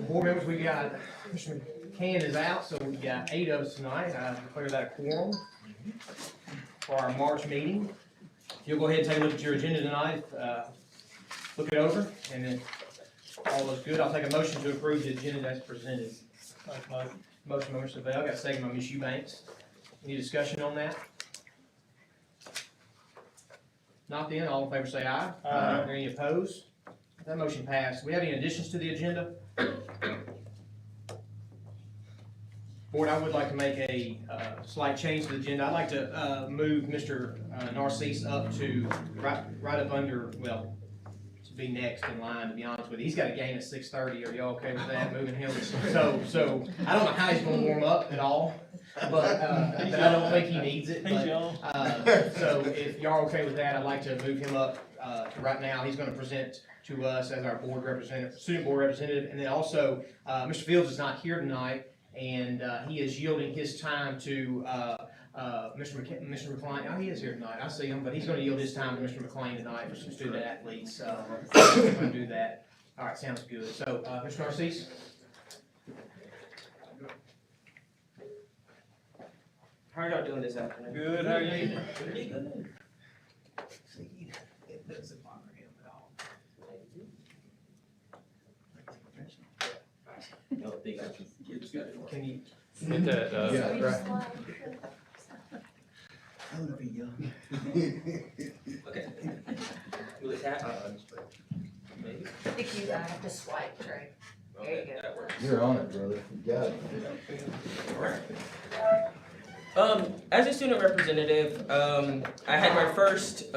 Board members, we got, Mr. McCann is out, so we got 8 of us tonight. I declare that a quorum for our March meeting. If you'll go ahead and take a look at your agenda tonight, look it over, and then all looks good. I'll take a motion to approve the agenda as presented. Motion by Mr. Bell, got a second by Ms. Eubanks. Any discussion on that? Not then, all in favor say aye. Aye. Any opposed? That motion passed. Do we have any additions to the agenda? Board, I would like to make a slight change to the agenda. I'd like to move Mr. Narcisse up to right up under, well, to be next in line, to be honest with you. He's got a game at 6:30. Are y'all okay with that, moving him? So I don't know how he's gonna warm up at all, but I don't think he needs it. But, so if y'all are okay with that, I'd like to move him up to right now. He's gonna present to us as our board representative, student board representative, and then also Mr. Fields is not here tonight, and he is yielding his time to Mr. McLean. Oh, he is here tonight. I see him, but he's going to yield his time to Mr. McLean tonight for some student athletes. We're going to do that. All right, sounds good. So, Mr. Narcisse. How are y'all doing this afternoon? Good. How are you? Pretty good. It doesn't bother him at all. No, they got you. Can you? Get that, Yeah, right. I wanna be young. Okay. Will it tap? Maybe. I think you have to swipe, Trey. There you Okay, go. that works. You're on it, brother. You got it. Alright. As a student representative, I had my first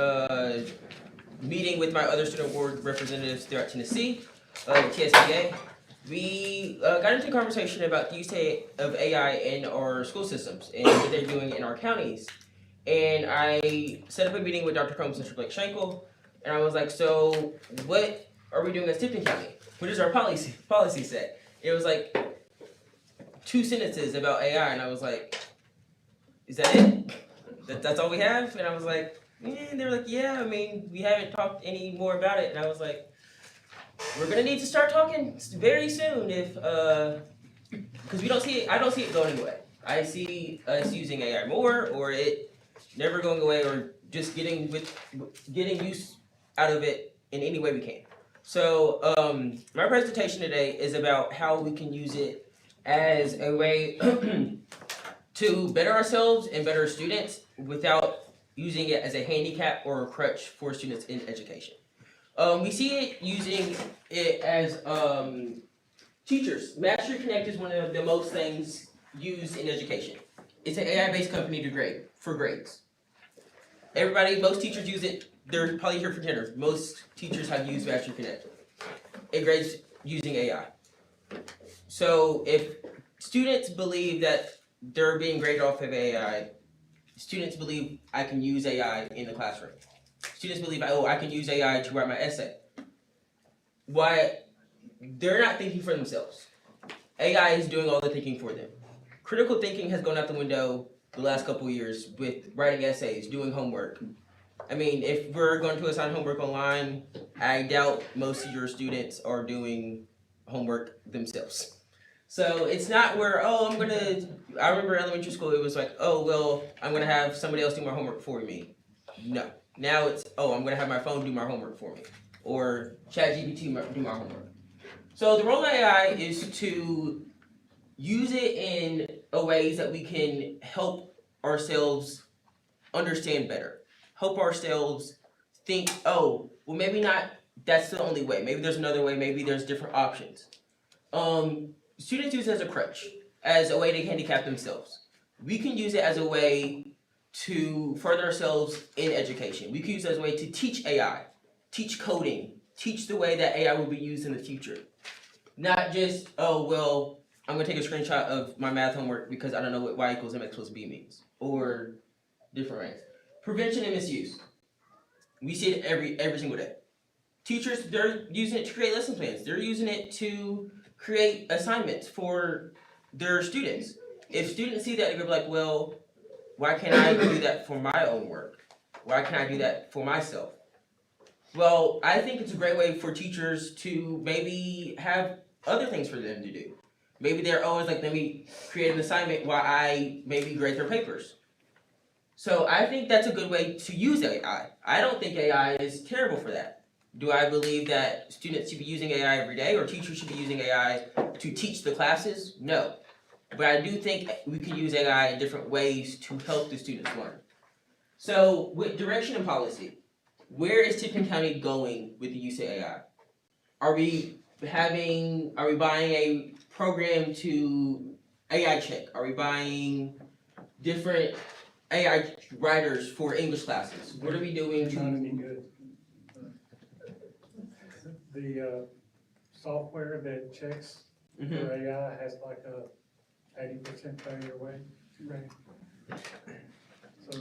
meeting with my other student board representatives throughout Tennessee, TSBA. We got into a conversation about the use of AI in our school systems and what they're doing in our counties. And I set up a meeting with Dr. Combs and Mr. Blake Schenkel, and I was like, so what are we doing as Tipton County? What is our policy set? It was like 2 sentences about AI, and I was like, is that it? That's all we have? And I was like, they were like, yeah, I mean, we haven't talked any more about it. And I was like, we're gonna need to start talking very soon if, because I don't see it going away. I see us using AI more, or it never going away, or just getting use out of it in any way we can. So my presentation today is about how we can use it as a way to better ourselves and better students without using it as a handicap or a crutch for students in education. We see it using it as teachers. Mastery Connect is one of the most things used in education. It's an AI-based company for grades. Most teachers use it. They're probably here for dinner. Most teachers have used Mastery Connect. It grades using AI. So if students believe that they're being graded off of AI, students believe I can use AI in the classroom. Students believe, I can use AI to write my essay. Why? They're not thinking for themselves. AI is doing all the thinking for them. Critical thinking has gone out the window the last couple of years with writing essays, doing homework. I mean, if we're going to assign homework online, I doubt most of your students are doing homework themselves. So it's not where, I remember elementary school, it was like, I'm gonna have somebody else do my homework for me. No. Now it's, I'm gonna have my phone do my homework for me. Or ChatGPT do my homework. So the role of AI is to use it in ways that we can help ourselves understand better. Help ourselves think, maybe not, that's the only way. Maybe there's another way, maybe there's different options. Students use it as a crutch, as a way to handicap themselves. We can use it as a way to further ourselves in education. We can use it as a way to teach AI, teach coding, teach the way that AI will be used in the future. Not just, I'm gonna take a screenshot of my math homework because I don't know what y equals mx plus b means, or different ranks. Prevention and misuse. We see it every single day. Teachers, they're using it to create lesson plans. They're using it to create assignments for their students. If students see that, they're gonna be like, why can't I do that for my own work? Why can't I do that for myself? Well, I think it's a great way for teachers to maybe have other things for them to do. Maybe they're always like, let me create an assignment while I maybe grade their papers. So I think that's a good way to use AI. I don't think AI is terrible for that. Do I believe that students should be using AI every day or teachers should be using AI to teach the classes? No. But I do think we can use AI in different ways to help the students learn. So with direction and policy, where is Tipton County going with the use of AI? Are we buying a program to AI check? Are we buying different AI writers for English classes? What are we doing Not any to? good. The software that checks Mhm. for AI has like a 80% failure rate. So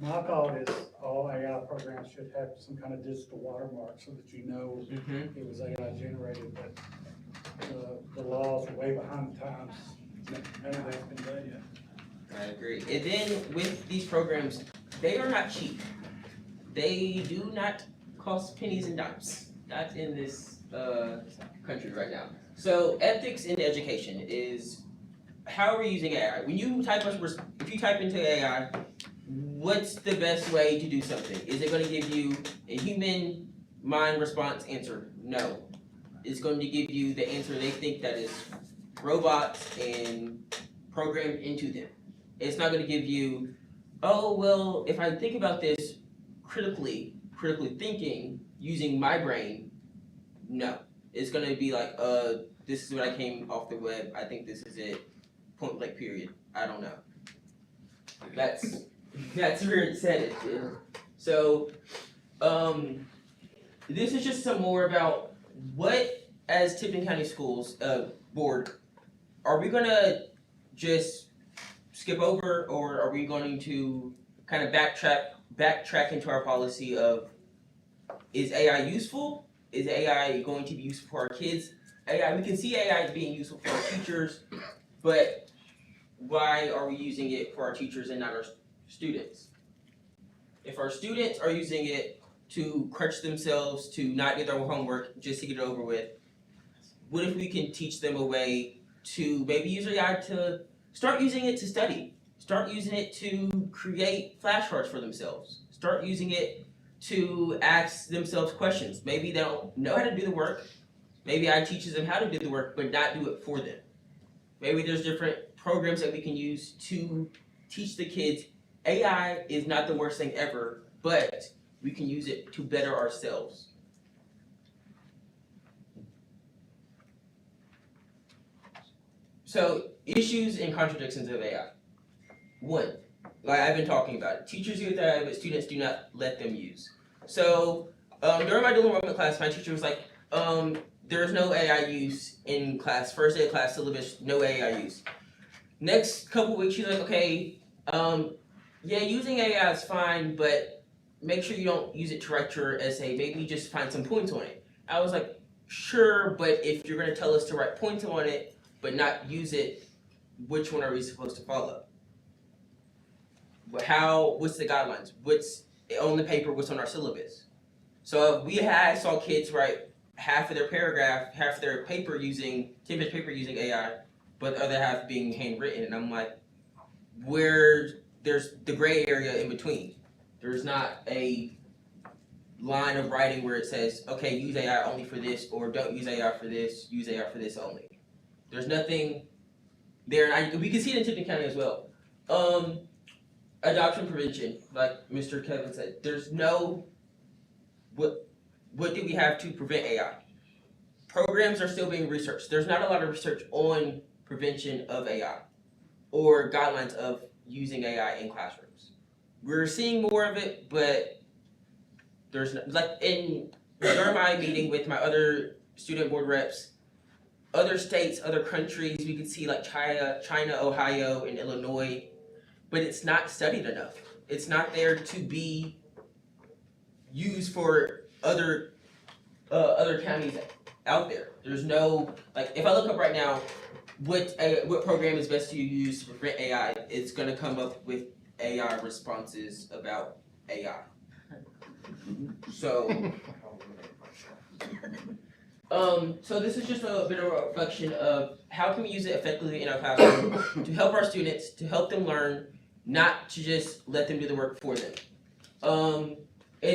my thought is all AI programs should have some kind of digital watermark so that you know Mhm. it was AI generated, but the laws are way behind the times. None of that's been done yet. I agree. And then with these programs, they are not cheap. They do not cost pennies and dimes. Not in this country right now. So ethics in education is how are we using AI? When you if you type into AI, what's the best way to do something? Is it going to give you a human mind response answer? No. It's going to give you the answer they think that is robots and programmed into them. It's not going to give you, oh, well, if I think about this critically thinking, using my brain, no. It's going to be like, this is what I came off the web. I think this is it. Point blank period. I don't know. That's where it said it. So, this is just some more about what, as Tipton County Schools board, are we gonna just skip over, or are we going to kind of backtrack into our policy of, is AI useful? Is AI going to be useful for our kids? We can see AI being useful for our teachers, but why are we using it for our teachers and not our students? If our students are using it to crutch themselves, to not get their homework, just to get it over with, what if we can teach them a way to maybe use AI to start using it to study? Start using it to create flashcards for themselves. Start using it to ask themselves questions. Maybe they don't know how to do the work. Maybe I teaches them how to do the work, but not do it for them. Maybe there's different programs that we can use to teach the kids AI is not the worst thing ever, but we can use it to better ourselves. So, issues and contradictions of AI. One, like I've been talking about it. Teachers use AI, but students do not let them use. So, during my dual enrollment class, my teacher was like, there's no AI use in class. First day of class syllabus, no AI use. Next couple weeks, she's like, okay, yeah, using AI is fine, but make sure you don't use it to write your essay. Maybe just find some points on it. I was like, sure, but if you're gonna tell us to write points on it, but not use it, which one are we supposed to follow? What's the guidelines? What's on the paper, what's on our syllabus? So I saw kids write half of their paragraph, half of their paper 10-page paper using AI, but the other half being handwritten, and I'm like, there's the gray area in between. There's not a line of writing where it says, okay, use AI only for this, or don't use AI for this, use AI for this only. There's nothing there, and we can see it in Tipton County as well. Adoption prevention, like Mr. Kevin said, there's no, what do we have to prevent AI? Programs are still being researched. There's not a lot of research on prevention of AI or guidelines of using AI in classrooms. We're seeing more of it, but there's during my meeting with my other student board reps, other states, other countries, we could see like China, Ohio, and Illinois, but it's not studied enough. It's not there to be used for other counties out there. There's no, like, if I look up right now, what program is best to use to prevent AI, it's gonna come up with AI responses about AI. So So this is just a bit of a reflection of how can we use it effectively in our classroom to help our students, to help them learn, not to just let them do the work for them. And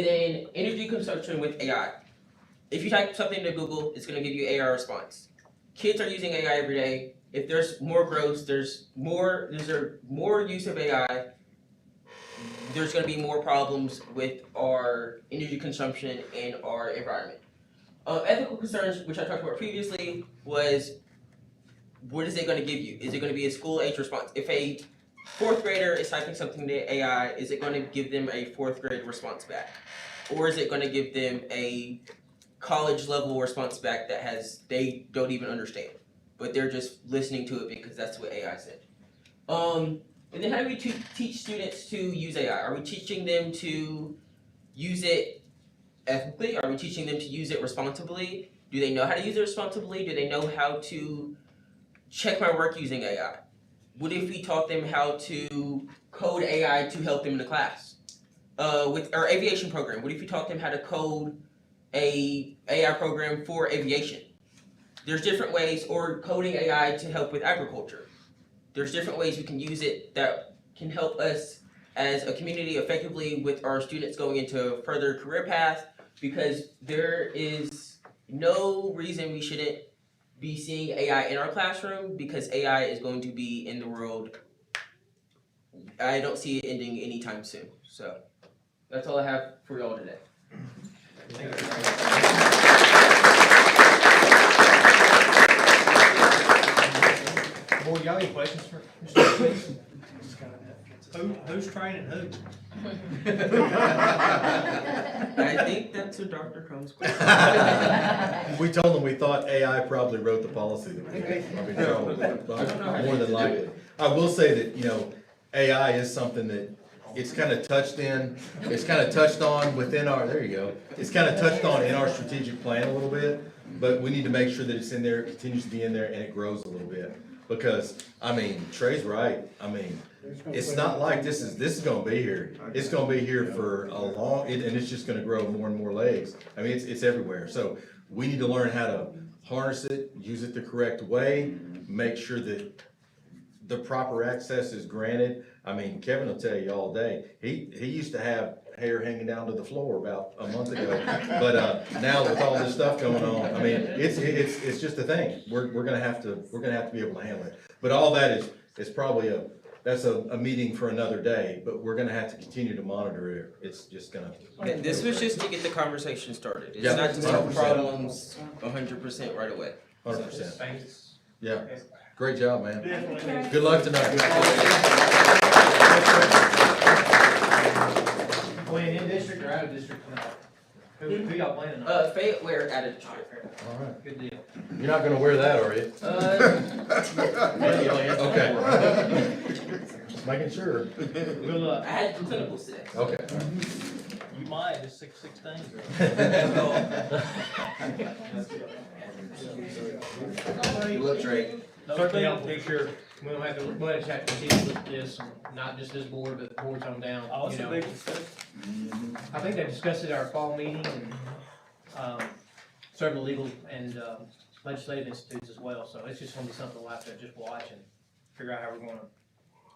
then energy consumption with AI. If you type something into Google, it's gonna give you AI response. Kids are using AI every day. If there's more growth, there's more use of AI, there's gonna be more problems with our energy consumption and our environment. Ethical concerns, which I talked about previously, was what is it going to give you? Is it going to be a school age response? If a fourth grader is typing something to AI, is it going to give them a fourth grade response back? Or is it going to give them a college level response back that they don't even understand, but they're just listening to it because that's what AI said? And then how do we teach students to use AI? Are we teaching them to use it ethically? Are we teaching them to use it responsibly? Do they know how to use it responsibly? Do they know how to check my work using AI? What if we taught them how to code AI to help them in the class? With our aviation program, what if we taught them how to code a AI program for aviation? There's different ways, or coding AI to help with agriculture. There's different ways we can use it that can help us as a community effectively with our students going into a further career path, because there is no reason we shouldn't be seeing AI in our classroom, because AI is going to be in the world. I don't see it ending anytime soon. So that's all I have for y'all today. Board, y'all any questions for Mr. Smith? Who's training who? I think that's a Dr. Combs question. We told them we thought AI probably wrote the policy that we had. I mean, more than likely. I will say that, AI is something that it's kind of touched on within our, there you go. It's kind of touched on in our strategic plan a little bit, but we need to make sure that it's in there, it continues to be in there, and it grows a little bit. Because, Trey's right. It's not like this is gonna be here. It's gonna be here for a long, and it's just gonna grow more and more legs. It's everywhere. So we need to learn how to harness it, use it the correct way, make sure that the proper access is granted. Kevin will tell you all day, he used to have hair hanging down to the floor about a month ago. But now with all this stuff going on, it's just a thing. We're gonna have to be able to handle it. But all that is probably that's a meeting for another day, but we're gonna have to continue to monitor it. It's just gonna. This was just to get the conversation started. It's Yeah, not to solve 100%. problems 100% right away. 100%. Thanks. Yeah. Great job, man. Good luck tonight. Playing in district or out of district tonight? Who y'all playing on? Fayette wear added. All right. Good deal. You're not gonna wear that, are you? Okay. Just making sure. Good luck. I had some clinicals today. Okay. You might, it's 6:16. You look great. Certainly help picture, we don't have to, but it's have to continue with this, not just this board, but boards on down, you know. I think they discussed it at our fall meeting, and, several legal and, legislative institutes as well, so it's just gonna be something we'll have to just watch and figure out how we're gonna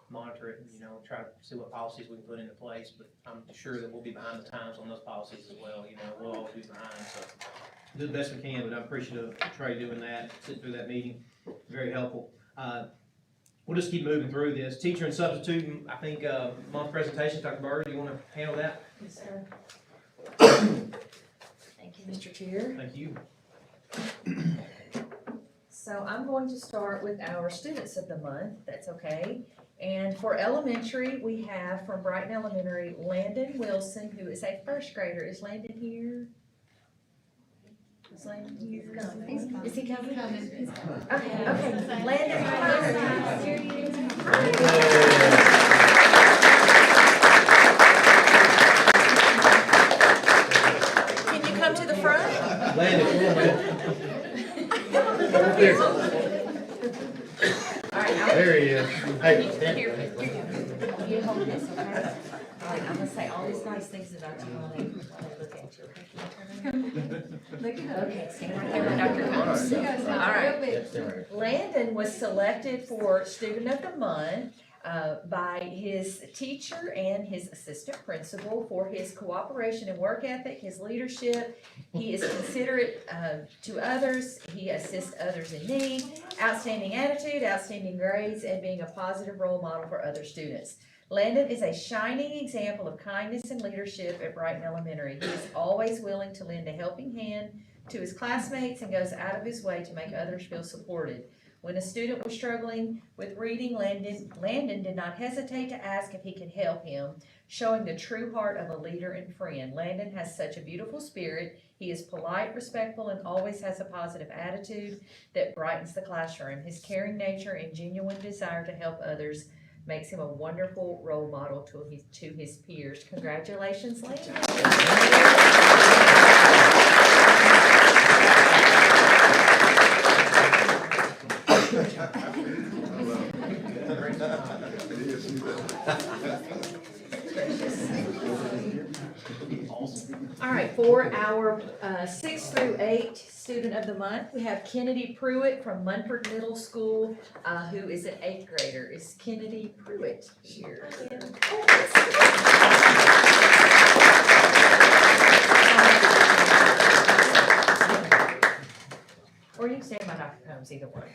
monitor it, and, try to see what policies we can put into place, but I'm sure that we'll be behind the times on those policies as well, we'll always be behind, so. Do the best we can, but I'm appreciative of Trey doing that, sitting through that meeting, very helpful. We'll just keep moving through this. Teacher and substitute, I think, month presentation, Dr. Bird, do you wanna handle that? Yes, sir. Thank you, Mr. Chair. Thank you. So I'm going to start with our students of the month, if that's okay. And for elementary, we have from Brighton Elementary, Landon Wilson, who is a first grader. Is Landon here? Is Landon here? Is he coming? Okay. Landon, here he is. Can you come to the front? Landon, All right, there he is. Hey, Here. You hold this, okay? All right, I'm gonna say all these nice things about you while they look at Okay, stand right there when Dr. comes. All right. Landon was selected for Student of the Month by his teacher and his assistant principal for his cooperation and work ethic, his leadership. He is considerate to others. He assists others in need, outstanding attitude, outstanding grades, and being a positive role model for other students. Landon is a shining example of kindness and leadership at Brighton Elementary. He is always willing to lend a helping hand to his classmates and goes out of his way to make others feel supported. When a student was struggling with reading, Landon did not hesitate to ask if he could help him, showing the true heart of a leader and friend. Landon has such a beautiful spirit. He is polite, respectful, and always has a positive attitude that brightens the classroom. His caring nature and genuine desire to help others makes him a wonderful role model to his peers. Congratulations, Landon. All right, for our 6 through 8 student of the month, we have Kennedy Pruitt from Munford Middle School, who is an 8th grader. Is Kennedy Pruitt here? Or you can stand by Dr. Combs, either one.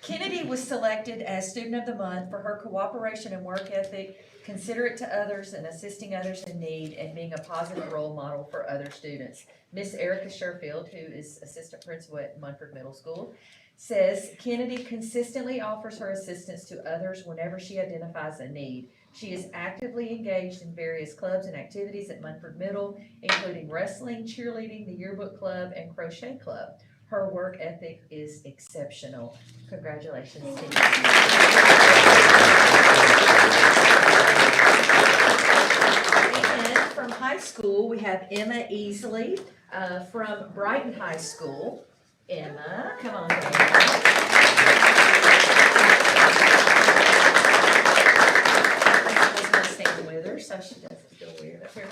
Kennedy was selected as Student of the Month for her cooperation and work ethic, considerate to others and assisting others in need, and being a positive role model for other students. Miss Erica Sherfield, who is Assistant Principal at Munford Middle School, says Kennedy consistently offers her assistance to others whenever she identifies a need. She is actively engaged in various clubs and activities at Munford Middle, including wrestling, cheerleading, the yearbook club, and crochet club. Her work ethic is exceptional. Congratulations, Kennedy. And from high school, we have Emma Easley from Brighton High School. Emma, come on down. Stand with her so she doesn't feel weird up here.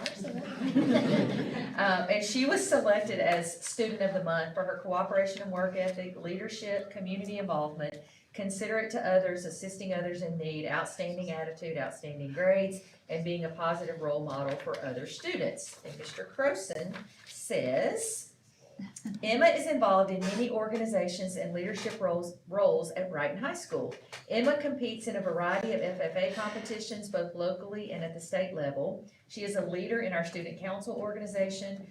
And she was selected as Student of the Month for her cooperation and work ethic, leadership, community involvement, considerate to others, assisting others in need, outstanding attitude, outstanding grades, and being a positive role model for other students. And Mr. Croson says, Emma is involved in many organizations and leadership roles at Brighton High School. Emma competes in a variety of FFA competitions, both locally and at the state level. She is a leader in our student council organization,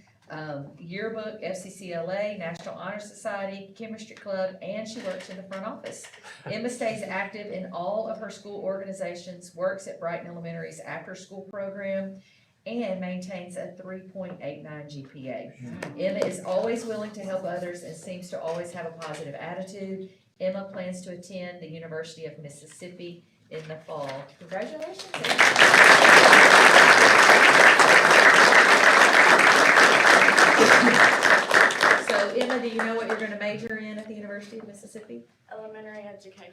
yearbook, FCCLA, National Honor Society, Chemistry Club, and she works in the front office. Emma stays active in all of her school organizations, works at Brighton Elementary's after-school program, and maintains a 3.89 GPA. Emma is always willing to help others and seems to always have a positive attitude. Emma plans to attend the University of Mississippi in the fall. Congratulations, Emma. So Emma, do you know what you're going to major in at the University of Mississippi? Elementary education.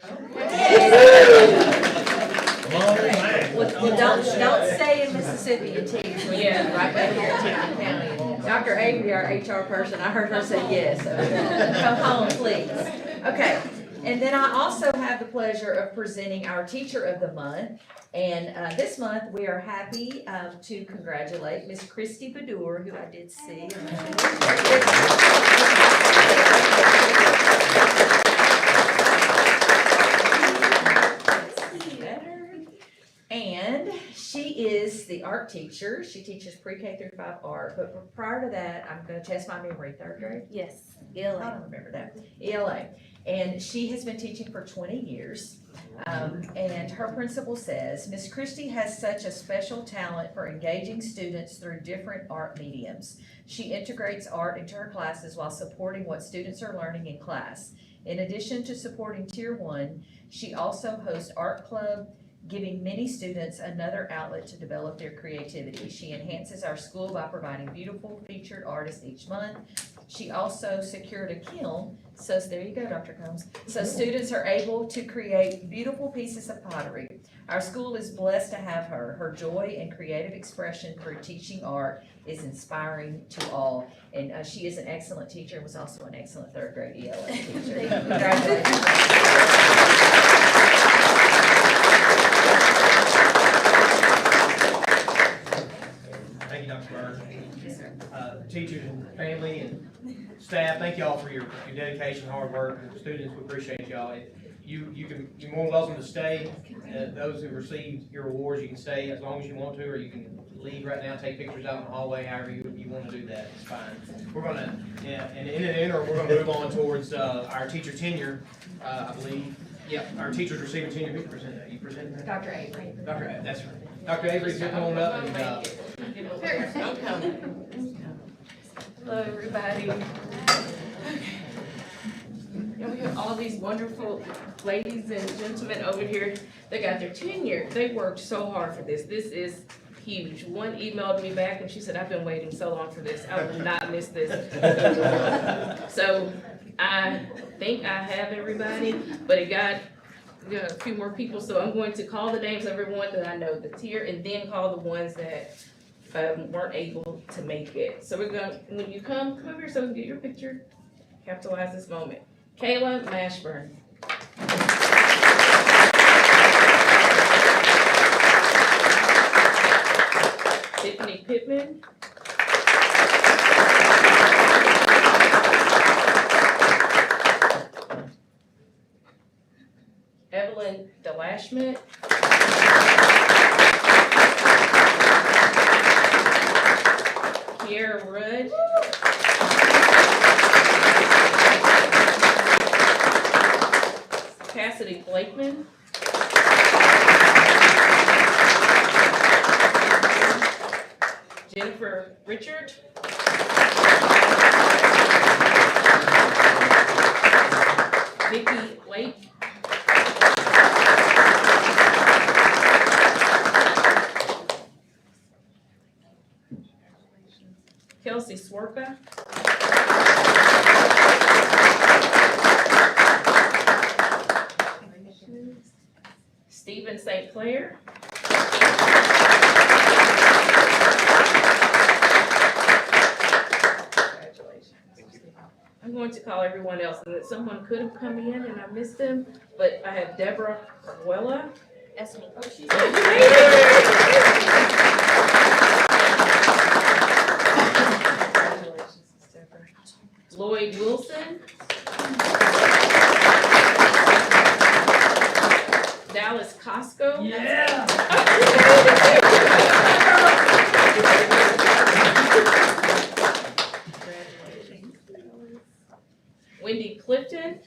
Well, don't stay in Mississippi until you're right back here in Tipton County. Dr. Avery, our HR person, I heard her say yes, so come home, please. Okay, and then I also have the pleasure of presenting our Teacher of the Month. And this month, we are happy to congratulate Miss Christy Bedour, who I did see. And she is the art teacher. She teaches pre-K through 5 art. But prior to that, I'm going to test my memory. 3rd grade? Yes, I don't remember that. ELA. And she has been teaching for 20 years. And her principal says, Miss Christie has such a special talent for engaging students through different art mediums. She integrates art into her classes while supporting what students are learning in class. In addition to supporting Tier 1, she also hosts art club, giving many students another outlet to develop their creativity. She enhances our school by providing beautiful featured artists each month. She also secured a kiln, so there you go, Dr. Combs. So students are able to create beautiful pieces of pottery. Our school is blessed to have her. Her joy and creative expression through teaching art is inspiring to all. And she is an excellent teacher and was also an excellent third grade ELA teacher. Congratulations. Thank you, Dr. Bird. Yes, sir. Teachers and family and staff, thank y'all for your dedication, hard work, and students, we appreciate y'all. You're more than welcome to stay. Those who received your awards, you can stay as long as you want to, or you can leave right now, take pictures out in the hallway, however you want to do that, it's fine. We're gonna, and in the interim, we're gonna move on towards, our teacher tenure, I believe. Yep, our teachers receiving tenure, who presented that? You presented that? Dr. Avery. Dr. Avery, that's right. Dr. Avery, if you'll come on up and, I'm coming. Hello, everybody. And we have all these wonderful ladies and gentlemen over here that got their tenure. They worked so hard for this. This is huge. One emailed me back and she said, I've been waiting so long for this. I will not miss this. So I think I have everybody, but it got a few more people. So I'm going to call the names of everyone that I know that's here and then call the ones that weren't able to make it. So we're going, when you come over here so we can get your picture, capitalize this moment. Kayla Mashburn. Tiffany Pittman. Evelyn DeLashmet. Kiera Rudd. Cassidy Blakeman. Jennifer Richard. Vicki Lake. Kelsey Swerka. Stephen St. Clair. Congratulations. I'm going to call everyone else, and that someone could have come in and I missed them, but I have Deborah Arguella. That's me. Oh, she's. Lloyd Wilson. Dallas Costco. Yeah. Wendy Clifton.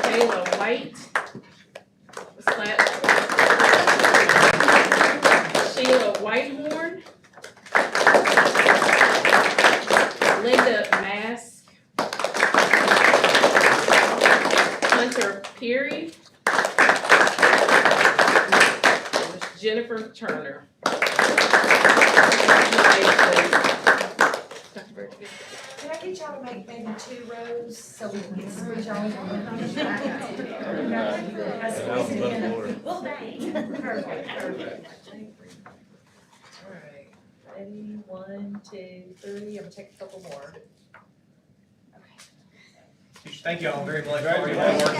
Kayla White. Sheila Whitehorn. Linda Mask. Hunter Peary. Jennifer Turner. Dr. Bird, Can I get y'all to make maybe 2 rows so we can get some of y'all? Well, dang. Perfect, perfect. All right, ready, 1, 2, 3, I'm gonna take a couple more. thank y'all very much for your hard work.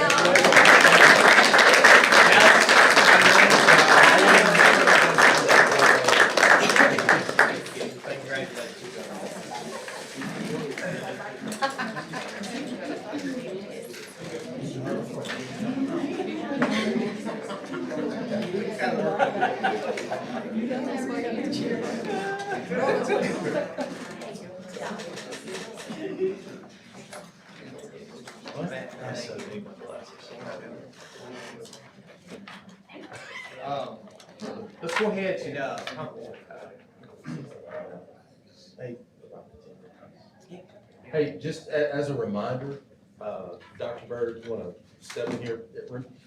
Let's go ahead and, Hey, just as a reminder, Dr. Bird, if you want to step in here,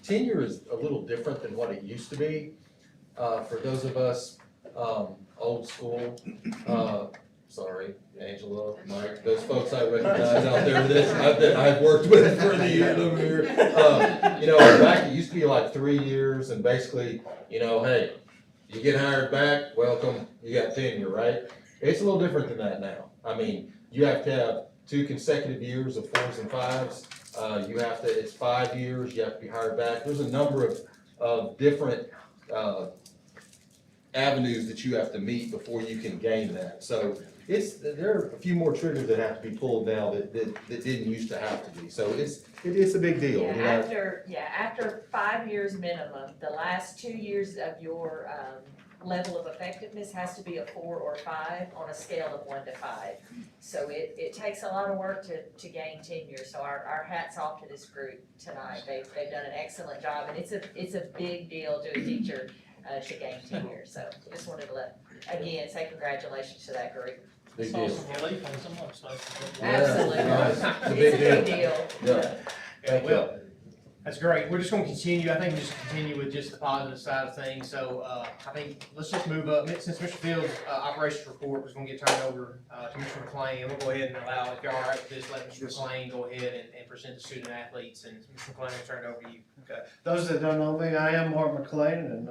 tenure is a little different than what it used to be. For those of us old school. Sorry, Angela, Mike, those folks I recognize out there that I've worked with for the years over here. You know, back, it used to be like 3 years and basically, you know, hey, you get hired back, welcome, you got tenure, right? It's a little different than that now. I mean, you have to have 2 consecutive years of 4s and 5s. You have to, it's 5 years, you have to be hired back. There's a number of different, avenues that you have to meet before you can gain that. So there are a few more triggers that have to be pulled now that didn't used to have to be. So it's a big deal. Yeah, You know? after 5 years minimum, the last 2 years of your, level of effectiveness has to be a 4 or 5 on a scale of 1 to 5. So it takes a lot of work to gain tenure, so our hats off to this group tonight. They've done an excellent job, and it's a big deal to a teacher, to gain tenure. So just wanted to again, say congratulations to that group. Big deal. relief on some of stuff. Absolutely. Nice. It's a It's a big big deal. Yeah. Thank you. Well, that's great. We're just gonna continue. I think we just continue with just the positive side of things. So, I think, let's just move up. Since Mr. Fields' operations report was gonna get turned over, to Mr. McLean, we'll go ahead and allow, if you're all right with this, let Mr. McLean go ahead and present the student athletes, and Mr. McLean will turn it over to you. Okay. Those that don't know me, I am Mark McLean, and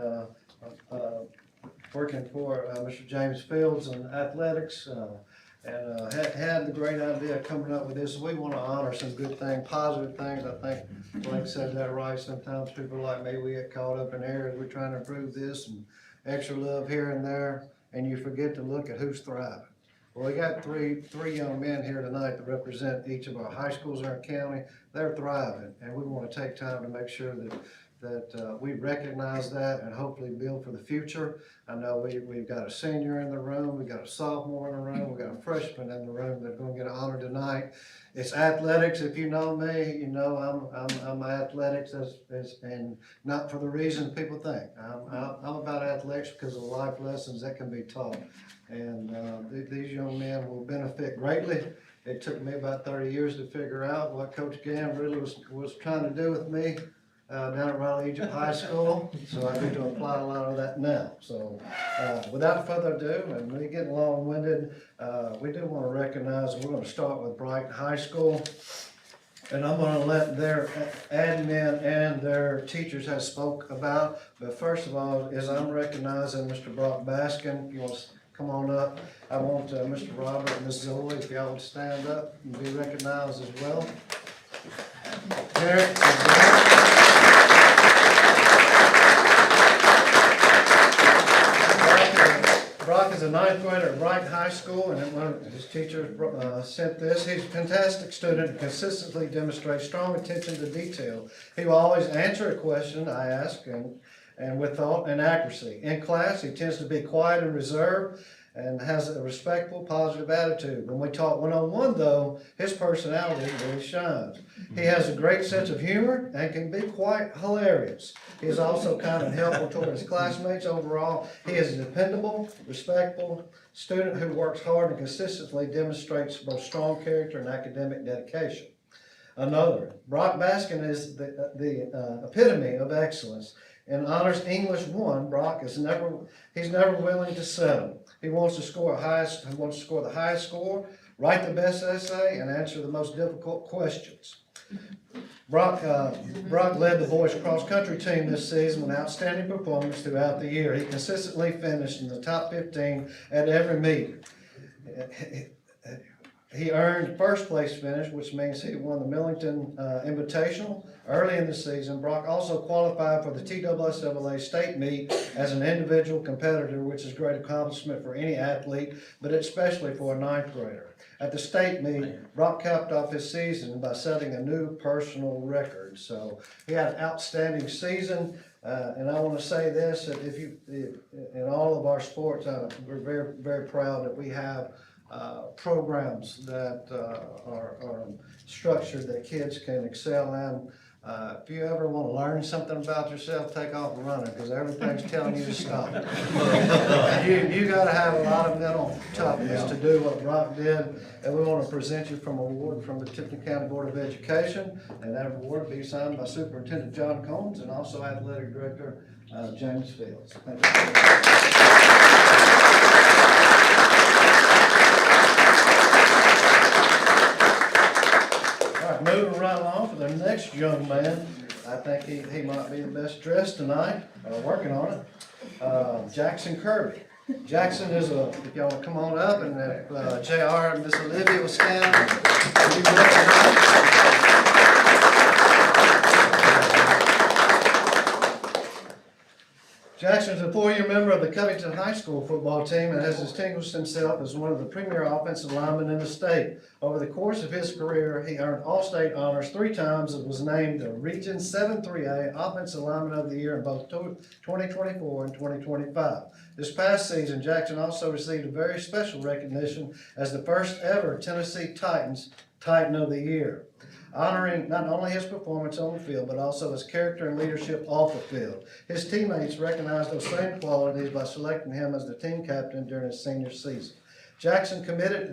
working for Mr. James Fields in athletics, and had the great idea of coming up with this. We want to honor some good things, positive things. I think Blake said that right. Sometimes people like me, we get caught up in areas we're trying to improve this and extra love here and there, and you forget to look at who's thriving. Well, we got three young men here tonight that represent each of our high schools in our county. They're thriving, and we want to take time to make sure that we recognize that and hopefully build for the future. I know we've got a senior in the room, we've got a sophomore in the room, we've got a freshman in the room that's going to get honored tonight. It's athletics. If you know me, you know I'm athletics, and not for the reason people think. I'm about athletics because of the life lessons that can be taught. And these young men will benefit greatly. It took me about 30 years to figure out what Coach Gann really was trying to do with me down at Raleigh Egypt High School, so I need to apply a lot of that now. So without further ado, and we get long-winded, we do want to recognize, we're going to start with Brighton High School, and I'm going to let their admin and their teachers have spoke about, but first of all, is I'm recognizing Mr. Brock Baskin. If you want to come on up, I want Mr. Robert and Ms. Zoe, if y'all would stand up and be recognized as well. Derek. Brock is a 9th grader at Brighton High School, and one of his teachers sent this. He's a fantastic student and consistently demonstrates strong attention to detail. He will always answer a question I ask and with thought and accuracy. In class, he tends to be quiet and reserved and has a respectful, positive attitude. When we talk one-on-one, though, his personality really shines. He has a great sense of humor and can be quite hilarious. He is also kind and helpful toward his classmates. Overall, he is a dependable, respectful student who works hard and consistently demonstrates both strong character and academic dedication. Another, Brock Baskin is the epitome of excellence. In Honors English 1, Brock he's never willing to settle. He wants to score the highest score, write the best essay, and answer the most difficult questions. Brock led the boys cross-country team this season with outstanding performance throughout the year. He consistently finished in the top 15 at every meet. He earned first place finish, which means he won the Millington Invitational early in the season. Brock also qualified for the TSSAA state meet as an individual competitor, which is a great accomplishment for any athlete, but especially for a 9th grader. At the state meet, Brock capped off his season by setting a new personal record. So he had an outstanding season. And I want to say this, that in all of our sports, we're very, very proud that we have programs that are structured that kids can excel in. If you ever want to learn something about yourself, take off and running, because everything's telling you to stop. You got to have a lot of mental toughness to do what Brock did, and we want to present you from an award from the Tipton County Board of Education, and that award will be signed by Superintendent John Combs and also Athletic Director James Fields. Thank you. moving right along for the next young man. I think he might be the best dressed tonight, working on it. Jackson Kirby. Jackson is if y'all will come on up, and if JR and Miss Olivia will stand. You Jackson is a four-year member of the Covington High School football team and has distinguished himself as one of the premier offensive linemen in the state. Over the course of his career, he earned All-State honors 3 times and was named the Region 7-3A Offensive Lineman of the Year in both 2024 and 2025. This past season, Jackson also received a very special recognition as the first ever Tennessee Titans Titan of the Year, honoring not only his performance on the field, but also his character and leadership off the field. His teammates recognized those same qualities by selecting him as the team captain during his senior season. Jackson's commitment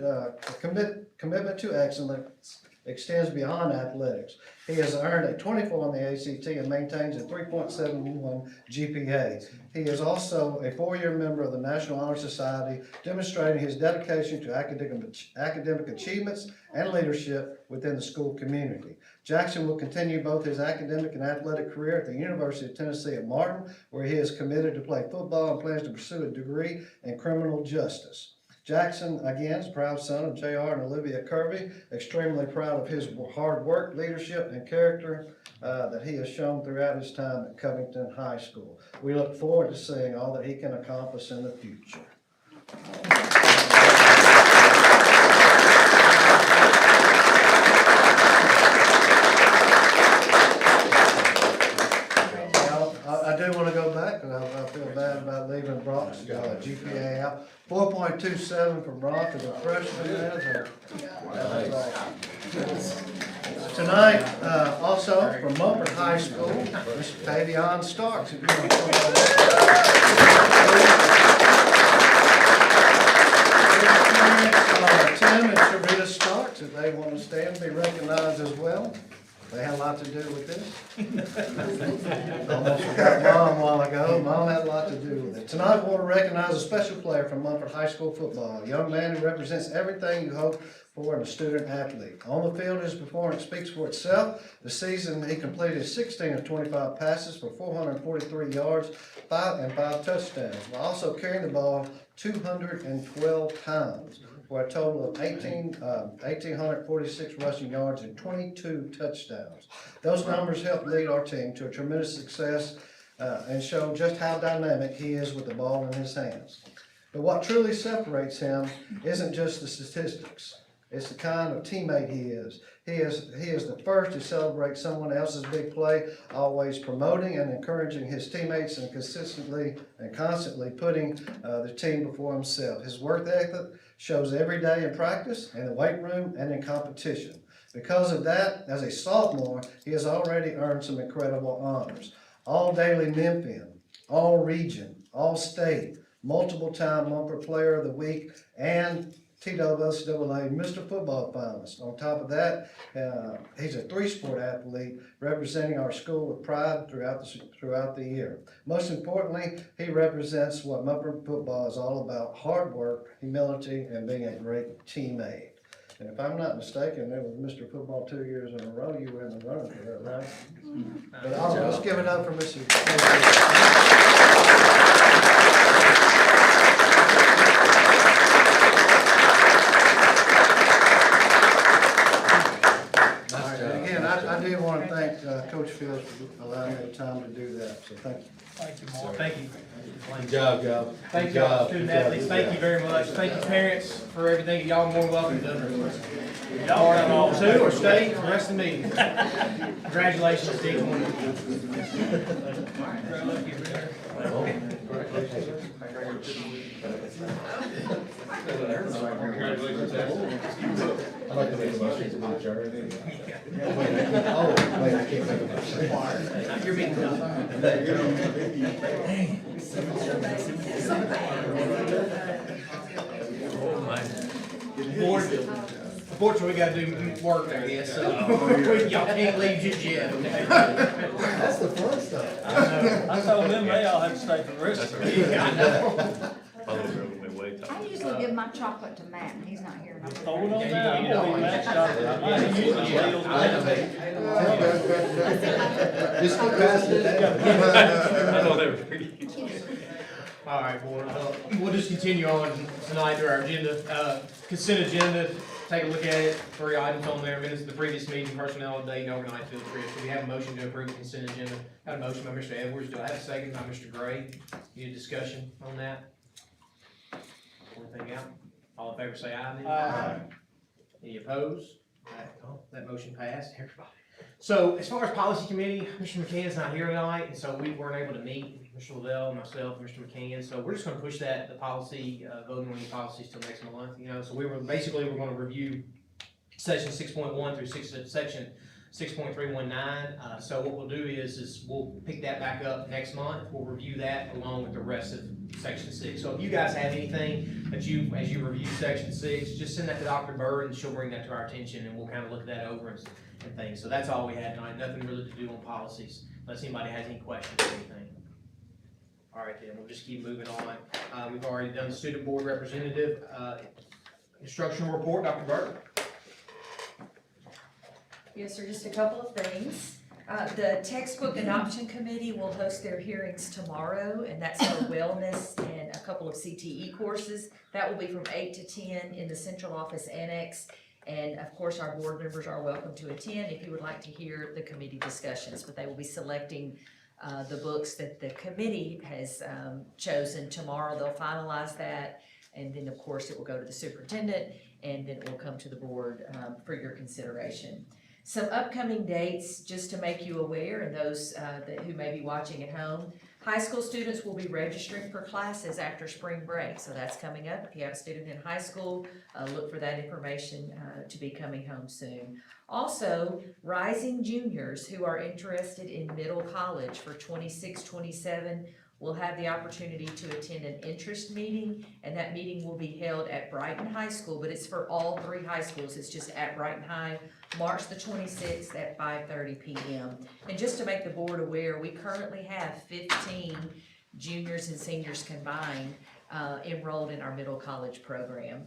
to excellence extends beyond athletics. He has earned a 24 on the ACT and maintains a 3.71 GPA. He is also a 4-year member of the National Honor Society, demonstrating his dedication to academic achievements and leadership within the school community. Jackson will continue both his academic and athletic career at the University of Tennessee at Martin, where he is committed to play football and plans to pursue a degree in criminal justice. Jackson, again, is a proud son of JR and Olivia Kirby, extremely proud of his hard work, leadership, and character that he has shown throughout his time at Covington High School. We look forward to seeing all that he can accomplish in the future. I do want to go back, because I feel bad about leaving Brock's GPA out. 4.27 for Brock as a freshman. Tonight, also from Mumford High School, Mr. Tavion Starks. If you want to come over. Tim and Sharita Starks, if they want to stand and be recognized as well. They had a lot to do with this. Almost forgot Mom a while ago. Mom had a lot to do with it. Tonight, we want to recognize a special player from Mumford High School football, a young man who represents everything you hope for in a student athlete. On the field, his performance speaks for itself. This season, he completed 16 of 25 passes for 443 yards, 5 touchdowns, while also carrying the ball 212 times. For a total of 1,846 rushing yards and 22 touchdowns. Those numbers helped lead our team to a tremendous success and show just how dynamic he is with the ball in his hands. But what truly separates him isn't just the statistics. It's the kind of teammate he is. He is the first to celebrate someone else's big play, always promoting and encouraging his teammates and consistently and constantly putting the team before himself. His work ethic shows every day in practice, in the weight room, and in competition. Because of that, as a sophomore, he has already earned some incredible honors. All-Daily Memphian, All-Region, All-State, multiple-time Mumford Player of the Week, and TWSAA Mr. Football finalist. On top of that, he's a 3-sport athlete representing our school with pride throughout the year. Most importantly, he represents what Mumford football is all about: hard work, humility, and being a great teammate. And if I'm not mistaken, there was Mr. Football 2 years in a row. You were in the running for that, right? But let's give it up for Mr. I do want to thank Coach Fields for allowing me the time to do that, so thank you. Thank you, Mark. Thank you. Good job, y'all. Thank Good y'all, job. student Good job. athletes, thank you very much. Thank you, parents, for everything. Y'all more welcome to Y'all part got all of two or stay for the rest of the meeting. Congratulations to each one of I'd like to make a motion to adjourn. Oh, wait, I can't make a motion. you. You're being done. Board, unfortunately, we gotta do work there, yes, so y'all can't leave just yet. That's the fun stuff. I told them they all had to stay for the rest of the meeting. Yeah, I know. I usually give my chocolate to Matt, and he's not here. and I'm Throw it on Yeah, there, I'm you gonna know, be matched up. Mine usually deals with- Just keep passing it down. I know they're pretty. All right, board, we'll just continue on tonight through our agenda, consent agenda, take a look at it, 3 items on there, minutes of the previous meeting, personnel update, and overnight field trip. Do we have a motion to approve the consent agenda? Got a motion by Mr. Edwards, do I have a second by Mr. Gray? Need a discussion on that? Anything out? All in favor say aye then. Aye. Any opposed? That motion passed, everybody. So as far as policy committee, Mr. McCann's not here tonight, and so we weren't able to meet, Mr. Lavelle, myself, Mr. McCann, so we're just gonna push the policy, voting on the policies till next month, so we're gonna review section 6.1 through section 6.319, so what we'll do is we'll pick that back up next month, we'll review that along with the rest of section 6. So if you guys have anything that as you review section 6, just send that to Dr. Bird, and she'll bring that to our attention, and we'll kind of look that over and things. So that's all we had tonight, nothing really to do on policies, unless anybody has any questions or anything. All right, then, we'll just keep moving on. We've already done the student board representative, instructional report, Dr. Bird. Yes, sir, just a couple of things. The textbook adoption committee will host their hearings tomorrow, and that's for wellness and a couple of CTE courses. That will be from 8 to 10 in the central office annex. And of course, our board members are welcome to attend if you would like to hear the committee discussions, but they will be selecting the books that the committee has chosen tomorrow. They'll finalize that, and then of course it will go to the superintendent, and then it will come to the board for your consideration. Some upcoming dates, just to make you aware, and those who may be watching at home, high school students will be registering for classes after spring break, so that's coming up. If you have a student in high school, look for that information to be coming home soon. Also, rising juniors who are interested in middle college for 26-27 will have the opportunity to attend an interest meeting, and that meeting will be held at Brighton High School, but it's for all 3 high schools. It's just at Brighton High, March the 26th at 5:30 p.m. And just to make the board aware, we currently have 15 juniors and seniors combined enrolled in our middle college program.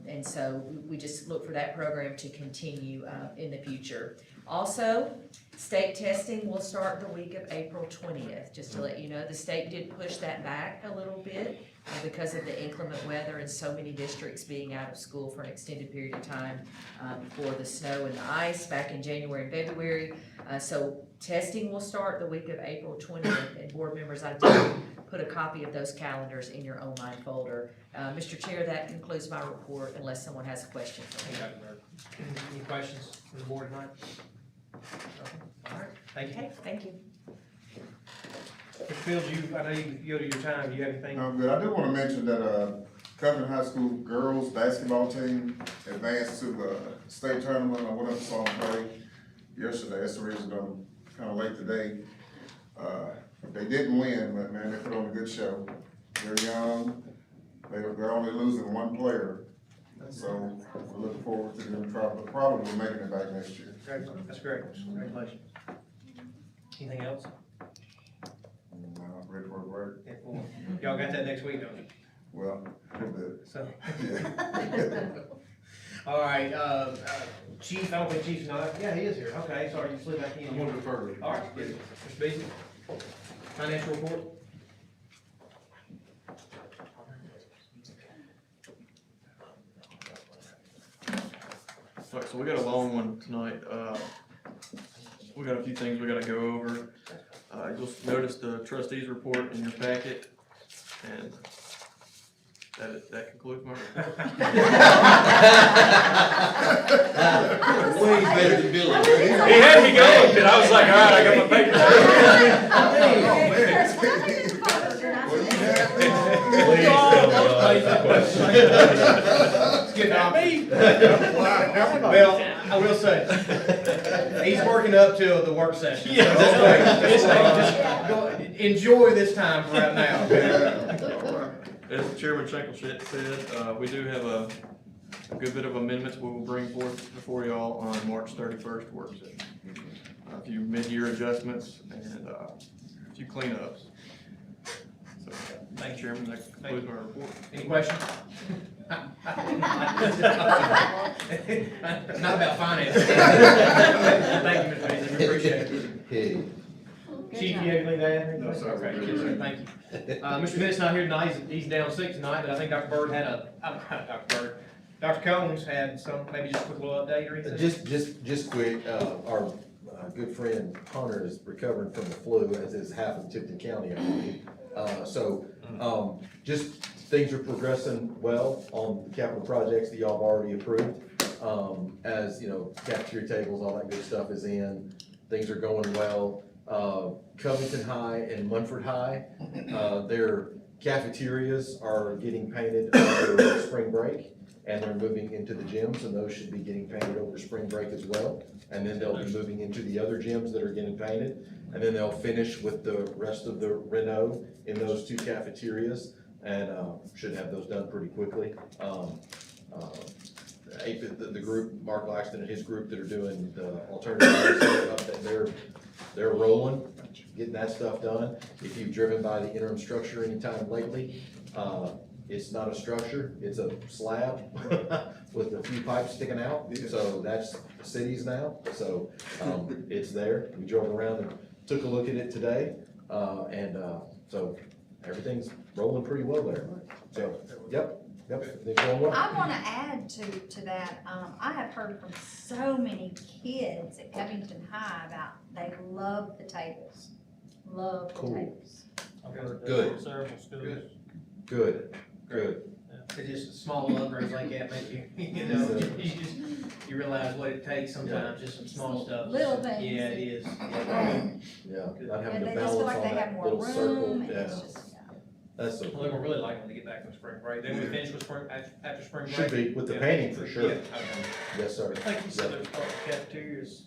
And so we just look for that program to continue in the future. Also, state testing will start the week of April 20th. Just to let you know, the state did push that back a little bit because of the inclement weather and so many districts being out of school for an extended period of time for the snow and the ice back in January and February. So testing will start the week of April 20th, and board members, I did put a copy of those calendars in your online folder. Mr. Chair, that concludes my report unless someone has a question for me. Any questions from the board tonight? All right, thank you. Okay, thank you. Mr. Fields, I know you go to your time, do you have anything? No, but I do wanna mention that, Covington High School girls basketball team advanced to the state tournament. I went up and saw them play yesterday. That's the reason I'm kinda late today. They didn't win, but man, they put on a good show. They're young, they're only losing 1 player. So we're looking forward to them probably making it back next year. That's great, congratulations. Anything else? Ready for work? Y'all got that next week, don't you? Well, a little bit. So, Yeah. all right, Chief, I don't think Chief's not, yeah, he is here, okay, sorry, you slid back in. I'm gonna defer. All right, good. Mr. Beasley, financial report? All right, so we got a long one tonight. We got a few things we gotta go over. You'll notice the trustees report in your packet, and that concludes my report. Way better than Billy. He had me going, and I was like, all right, I got my It's getting off. Well, I will say, he's working up to the work session. So just go, enjoy this time for right now. As Chairman Schenkel said, we do have a good bit of amendments we will bring forth before y'all on March 31st work session. A few mid-year adjustments and a few cleanups. So Thank you, Chairman, that concludes my report. Any questions? It's not about finance. Thank you, Mr. Beasley, we appreciate it. Hey. Chief, you have anything to add? No, sir. Okay, yes, sir, thank you. Mr. Bennett's not here tonight, he's down sick tonight, but I think Dr. Bird had Dr. Combs had some, maybe just a quick little update or anything? Just quick, our good friend Hunter is recovering from the flu, as is half of Tipton County, I believe. Just things are progressing well on the capital projects that y'all have already approved. As, you know, cafeteria tables, all that good stuff is in, things are going well. Covington High and Munford High, their cafeterias are getting painted over spring break, and they're moving into the gyms, and those should be getting painted over spring break as well. And then they'll be moving into the other gyms that are getting painted, and then they'll finish with the rest of the reno in those two cafeterias, and should have those done pretty quickly. The group, Mark Laxton and his group that are doing the alternative, they're rolling, getting that stuff done. If you've driven by the interim structure anytime lately, it's not a structure, it's a slab with a few pipes sticking out. So that's the city's now, so it's there. We drove around and took a look at it today, so everything's rolling pretty well there. So, yep, everything's going well. I wanna add to that, I have heard from so many kids at Covington High about they love the tables, love the Cool. tables. Good. Several schools. Good. It's just small upgrades like that make you know, you realize what it takes sometimes, just some small stuff. Little things. Yeah, it is. Yeah, not having And to they just balance feel on like they have that more little circle, room, and it's yeah, just, that's so Well, then cool. we're really likely to get back from spring break. Then we finish with spring, after spring break. Should be, with the Yeah. painting for sure. Yeah, okay. Yes, sir. I think you said they're starting cafeterias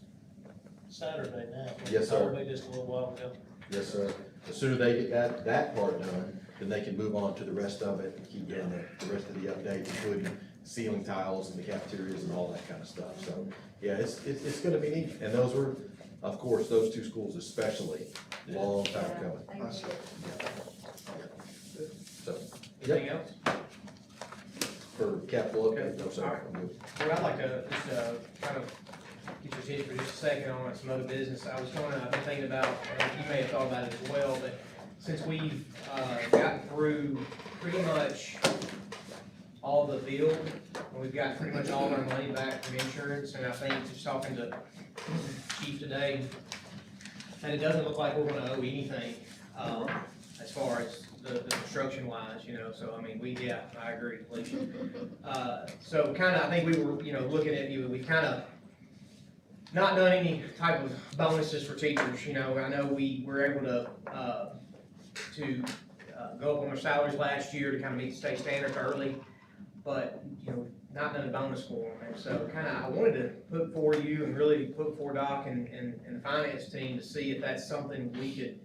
Saturday now. Yes, sir. Told me just a little while ago. Yes, sir. The sooner they get that part done, then they can move on to the rest of it and keep getting the rest of the updates, including ceiling tiles and the cafeterias and all that kind of stuff. So, yeah, it's gonna be neat. And those were, of course, those two schools especially, long time yeah, coming. thank you. So, Anything else? for capital update, no, sir. I'm good. Well, I'd like to just, kind of get your attention for just a second on some other business. I've been thinking about, and you may have thought about it as well, but since we've, gotten through pretty much all the build, and we've got pretty much all of our money back from insurance, and I think just talking to Chief today, and it doesn't look like we're gonna owe anything, as far as the construction wise, you know, so I mean, I agree, Alicia. So kinda, I think we were, you know, looking at you, we kinda not done any type of bonuses for teachers, you know, I know we were able to go up on their salaries last year to kind of meet state standards early, but, you know, not done a bonus for them, and so kinda, I wanted to put for you and really put for Doc and the finance team to see if that's something we could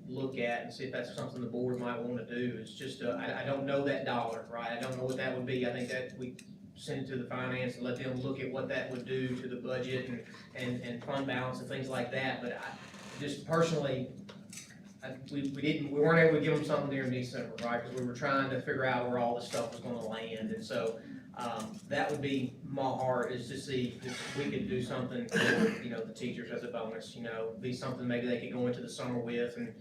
look at and see if that's something the board might wanna do. It's just, I don't know that dollar, right? I don't know what that would be. I think that we send it to the finance and let them look at what that would do to the budget and fund balance and things like that. But I just personally, we weren't able to give them something during December, right? Because we were trying to figure out where all this stuff was gonna land. And so, that would be my heart, is to see if we could do something for, you know, the teachers as a bonus, you know, be something maybe they could go into the summer with. And,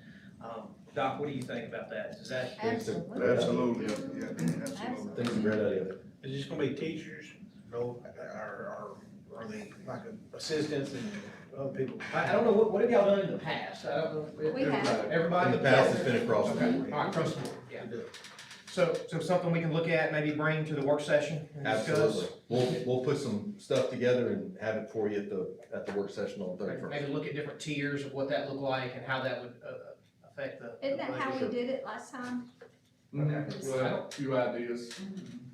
Doc, what do you think about that? Is that? Absolutely. Absolutely, yeah, absolutely. I think it's a great idea. Is this gonna be teachers, or are they like assistants and other people? I don't know, what have y'all done in the past? I don't know. We have. Everybody? In the past, it's been across the Okay, board. all right, across the board, yeah. So something we can look at, maybe bring to the work session and discuss? Absolutely. We'll put some stuff together and have it for you at the work session on the 31st. Maybe look at different tiers of what that looked like and how that would, affect the. Isn't that how we budget. did it last time? Well, a few ideas.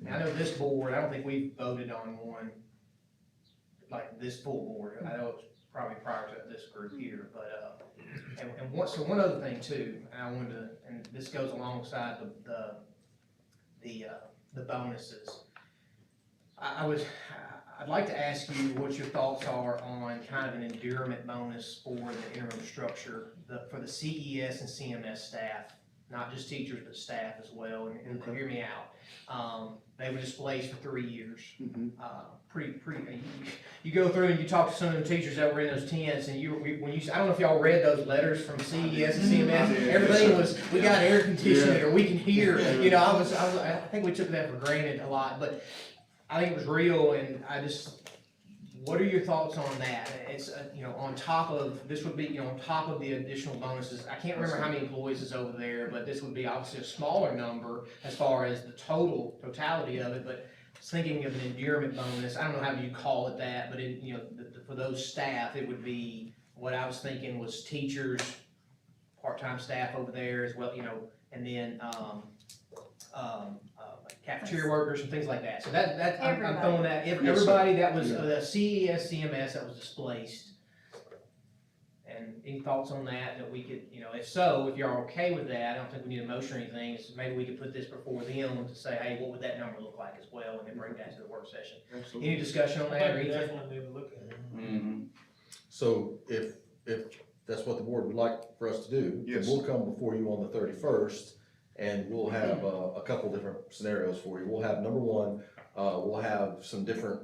I know this board, I don't think we voted on one, like this full board. I know it was probably prior to this group here, but, so one other thing too, and I wanted to, and this goes alongside the bonuses. I'd like to ask you what your thoughts are on kind of an endearment bonus for the interim structure, for the CES and CMS staff. not just teachers, but staff as well, and hear me out. They were displaced for 3 years. Pretty, you go through and you talk to some of the teachers that were in those tents, and I don't know if y'all read those letters from CES and CMS, everything was, we got air conditioning, or we can hear, you know, I think we took that for granted a lot, but I think it was real, and what are your thoughts on that? It's, you know, on top of, this would be, you know, on top of the additional bonuses. I can't remember how many employees is over there, but this would be obviously a smaller number as far as the totality of it, but thinking of an endearment bonus, I don't know how you call it that, but you know, for those staff, it would be, what I was thinking was teachers, part-time staff over there as well, you know, and then, cafeteria workers and things like that. So I'm throwing that, everybody that was, the CES, CMS that was displaced. And any thoughts on that we could, you know, if you're okay with that, I don't think we need a motion or anything, so maybe we could put this before them to say, hey, what would that number look like as well, and then bring that to the work session. Absolutely. Any discussion on that or anything? Definitely need to look at it. So if that's what the board would like for us to do, then Yes. we'll come before you on the 31st, and we'll have a couple different scenarios for you. We'll have, number one, we'll have some different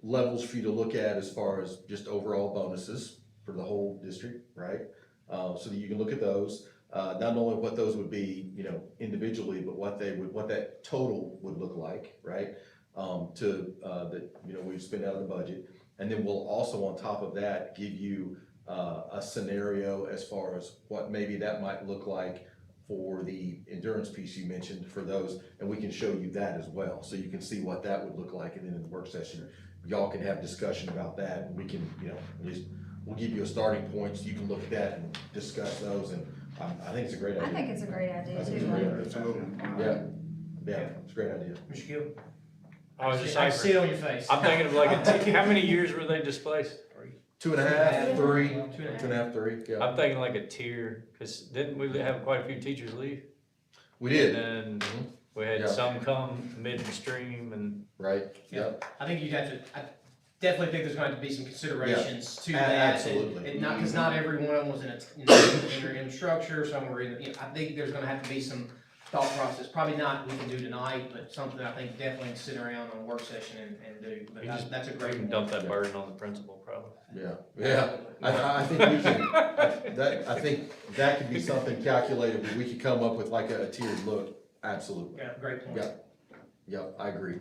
levels for you to look at as far as just overall bonuses for the whole district, right? So that you can look at those, not only what those would be, you know, individually, but what that total would look like, right? That, you know, we spend out of the budget. And then we'll also, on top of that, give you a scenario as far as what maybe that might look like for the endurance piece you mentioned for those, and we can show you that as well, so you can see what that would look like, and then in the work session, y'all can have discussion about that, and we can, you know, at least, we'll give you a starting point, so you can look at that and discuss those, and I think it's a great idea. I think it's a great idea I think it's too. a great Absolutely. Yeah, it's a great idea. Mr. Gill? I was just I saying, see it on your face. I'm thinking of like, how many years were they displaced? 2.5, 3, 2.5. 2.5, 3, yeah. I'm thinking like a tier, cause didn't we have quite a few teachers leave? We did, And then we Yeah. had some come midstream and. right, Yeah. yep, I think you'd have to, I definitely think there's going to be some considerations to that. absolutely. And not, cause not every one of them was in a structure, some were in, you know, I think there's gonna have to be some thought process, probably not we can do tonight, but something I think definitely sit around on a work session and do, but We just- that's a We great can one. dump that burden on the principal probably. yeah. I think we can, I think that could be something calculated, where we could come up with like a tiered look, absolutely. Yeah, great point. Yeah. Yep, I agree.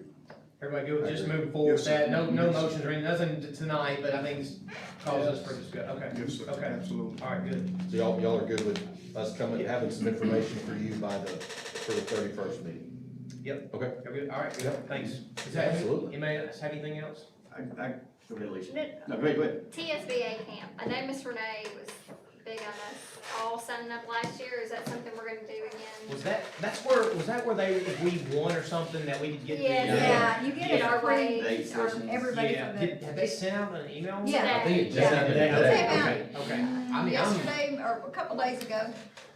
Everybody good with I just agree. moving forward with Yes, sir. that, no motions or anything, nothing tonight, but I think it's caused us for discussion, okay. Yes, sir. Okay. Absolutely. All right, good. So y'all are good with us having some information for you for the 31st meeting? Yep. Okay. Go good, all right, good, Yep. thanks. Is that, Absolutely. anybody else have anything else? Go ahead, Alicia. But No, go ahead. TSBA camp, I know Miss Renee was big on us all signing up last year, is that something we're gonna do again? Was that where they, if we won or something, that we could get the? Yeah, you get it Yeah. our way, Date or sessions. everybody Yeah, for the. have they sent out an email? Yeah. I think it just Yeah. happened Today, today. okay, okay. I mean, I'm, Yesterday, or a couple days ago.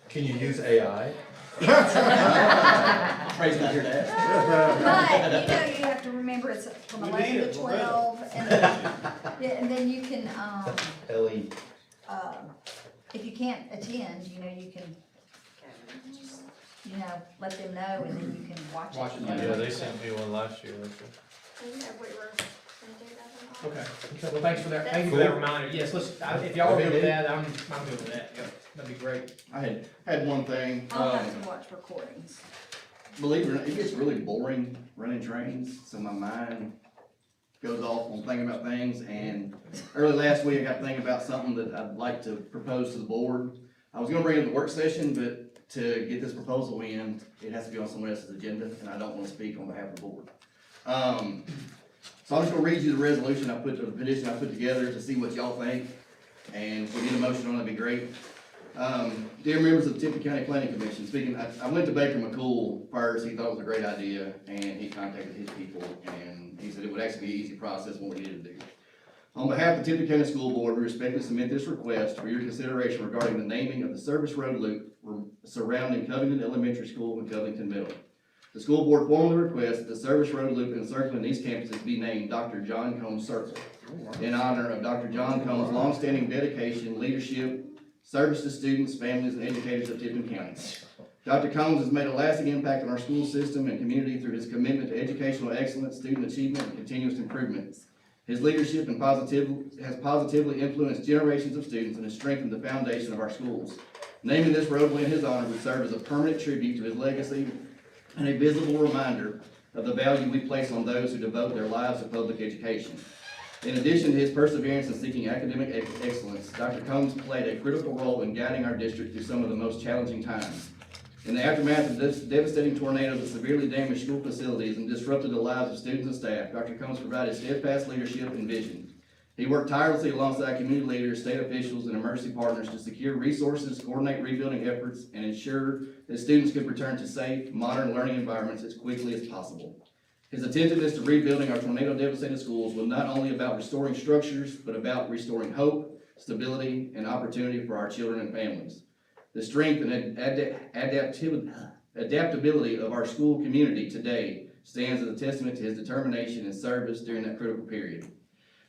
Can you use AI? Trey's not here to ask. But, you know, you have to remember it's from We 11 need to it, 12, and then, yeah, and then you can, Ellie, if you can't attend, you know, you can, you know, let them know, and then you can watch Watch it. it. Yeah, they sent me one last year. I didn't know if we were gonna do that or not. okay, well, thanks for that, thank you for that reminder, yes, let's, if y'all are good with that, I'm good with that, yeah, that'd be great. I had one thing, I'll have to watch recordings. believe it or not, it gets really boring running trains, so my mind goes off on thinking about things, and early last week, I got thinking about something that I'd like to propose to the board. I was gonna bring it to the work session, but to get this proposal in, it has to be on someone else's agenda, and I don't wanna speak on behalf of the board. So I'm just gonna read you the resolution the petition I put together to see what y'all think, and if we need a motion on it, that'd be great. Dear members of the Tipton County Planning Commission, I went to Baker McCool first, he thought it was a great idea, and he contacted his people, and he said it would actually be an easy process, what we needed to do. On behalf of the Tipton County School Board, we respectfully submit this request for your consideration regarding the naming of the service road loop surrounding Covington Elementary School and Covington Middle. The school board formally requests that the service road loop encircling these campuses be named Dr. John Combs Circle in honor of Dr. John Combs' longstanding dedication, leadership, service to students, families, and educators of Tipton County. Dr. Combs has made a lasting impact on our school system and community through his commitment to educational excellence, student achievement, and continuous improvement. His leadership has positively influenced generations of students and has strengthened the foundation of our schools. Naming this roadway in his honor would serve as a permanent tribute to his legacy and a visible reminder of the value we place on those who devote their lives to public education. In addition to his perseverance in seeking academic excellence, Dr. Combs played a critical role in guiding our district through some of the most challenging times. In the aftermath of this devastating tornado that severely damaged school facilities and disrupted the lives of students and staff, Dr. Combs provided steadfast leadership and vision. He worked tirelessly alongside community leaders, state officials, and emergency partners to secure resources, coordinate rebuilding efforts, and ensure that students could return to safe, modern learning environments as quickly as possible. His attentiveness to rebuilding our tornado-devastated schools was not only about restoring structures, but about restoring hope, stability, and opportunity for our children and families. The strength and adaptability of our school community today stands as a testament to his determination and service during that critical period.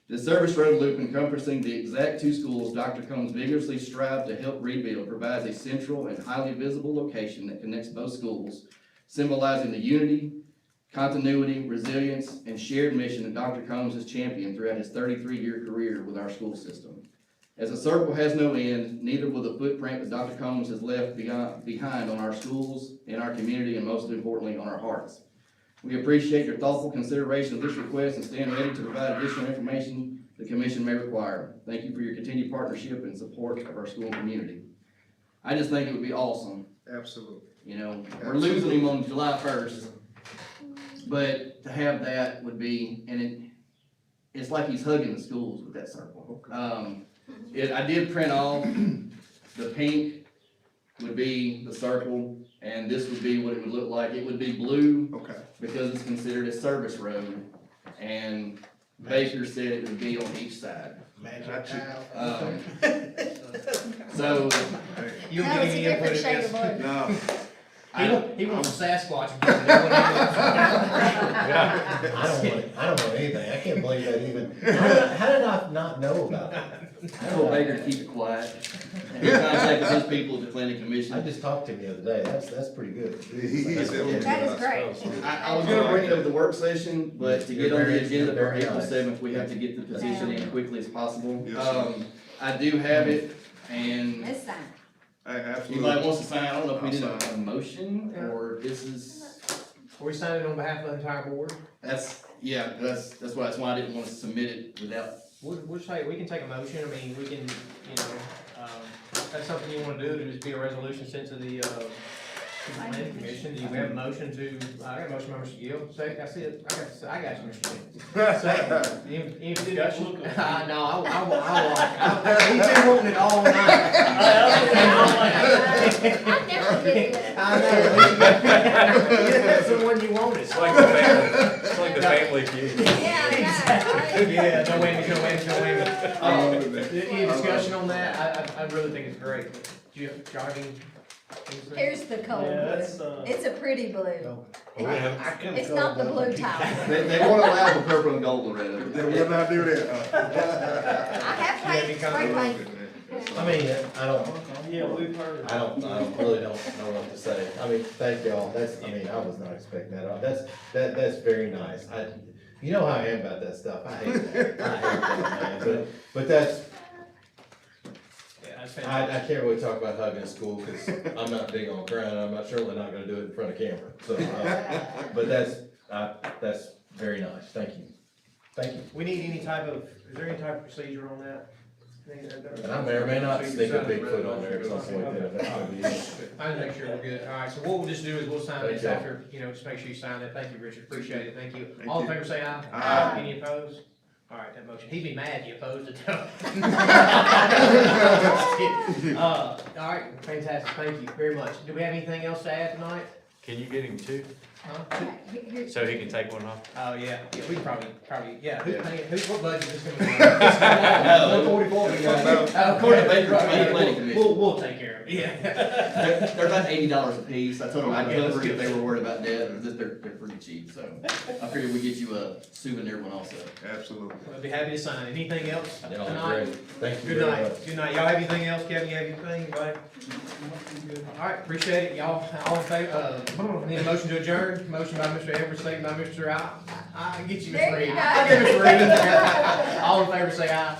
This service road loop encompassing the exact 2 schools Dr. Combs vigorously strived to help rebuild provides a central and highly visible location that connects both schools, symbolizing the unity, continuity, resilience, and shared mission that Dr. Combs has championed throughout his 33-year career with our school system. As a circle has no end, neither will the footprint that Dr. Combs has left behind on our schools, in our community, and most importantly, on our hearts. We appreciate your thoughtful consideration of this request and stand ready to provide additional information the commission may require. Thank you for your continued partnership and support of our school and community. I just think it would be awesome. Absolutely. You know, we're losing him on July 1st, but to have that would be, and it's like he's hugging the schools with that circle. I did print off, the pink would be the circle, and this would be what it would look like. It would be blue. Okay. Because it's considered a service road, and Baker said it would be on each side. Magic Um, So, You No, don't it's get a any input different in shade this? of blue. No. He wants a Sasquatch. I don't want anything, I can't believe that even, how did I not know about that? I told Baker to keep it quiet. And he contacted his people at the planning I commission. just talked to him the other day, that's pretty good. That is great. I was gonna bring it up at the work session, but to get on the agenda for Very April nice. 7th, we have to get the petition in quickly as possible. Yes, sir. I do have it, and This time. Absolutely. anybody wants to sign, I don't know if we I'll did sign. a motion, or this is. Are we signing on behalf of the entire board? That's why I didn't want to submit it without. We'll say, we can take a motion, I mean, we can, you know, if that's something you wanna do, to just be a resolution sent to the, planning commission. Do you have a motion to, I got a motion by Mr. Gill, say, I see it, I got you, Mr. Gill. Second, any discussion? No, he's been wanting it all night. I never did it. I know, that's the one you wanted. It's like the family, it's like the family feud. Yeah, I know, right? Yeah, no whammy, no whammy, no whammy. Any discussion on that? I really think it's great. Do you have driving? Here's the color Yeah, blue. that's, It's a pretty blue. Yeah. It's not the blue tile. They won't allow the purple and gold already. They will not do that. I have paint, spray paint. I mean, yeah, we've heard. I really don't know what to say. I mean, thank y'all, I was not expecting that. That's very nice. You know how I am about that stuff. I hate that, man. But that's, Yeah, that's I fantastic. can't really talk about hugging a school, because I'm not big on crying, I'm certainly not gonna do it in front of camera, so, but that's very nice, thank you. Thank you. We need any type of, is there any type of procedure on that? And I may or may not sneak a Bigfoot on there at some point, then, that's gonna be it. I just make sure we're good. All right, so what we'll just do is we'll sign Thank this you. after, just make sure you sign it. Thank you, Richard, appreciate it, thank you. Thank All in you. favor, say aye. Aye. Any opposed? All right, that motion, he'd be mad you opposed it. All right, fantastic, thank you very much. Do we have anything else to add tonight? Can you get him two? So he can take one off. Oh, yeah, we can probably, yeah, who's Yeah. paying, what budget is this gonna be? 144. According to Baker County Planning Commission. We'll take care of it, yeah. They're about $80 a piece. I told them I'd Okay, let's cover it get if they were worried about debt, and they're pretty cheap, so I figured we'd get you a souvenir one also. Absolutely. I'd be happy to sign. Anything else Y'all are tonight? great. Thank you Good very night, much. good night. Y'all have anything else? Kevin, you have anything? Anybody? All right, appreciate it. Y'all, all in favor, need a motion to adjourn? Motion by Mr. Everett, second by Mr. I get you, Mr. There you Reed. go. I'll give Mr. Reed. All in favor, say aye.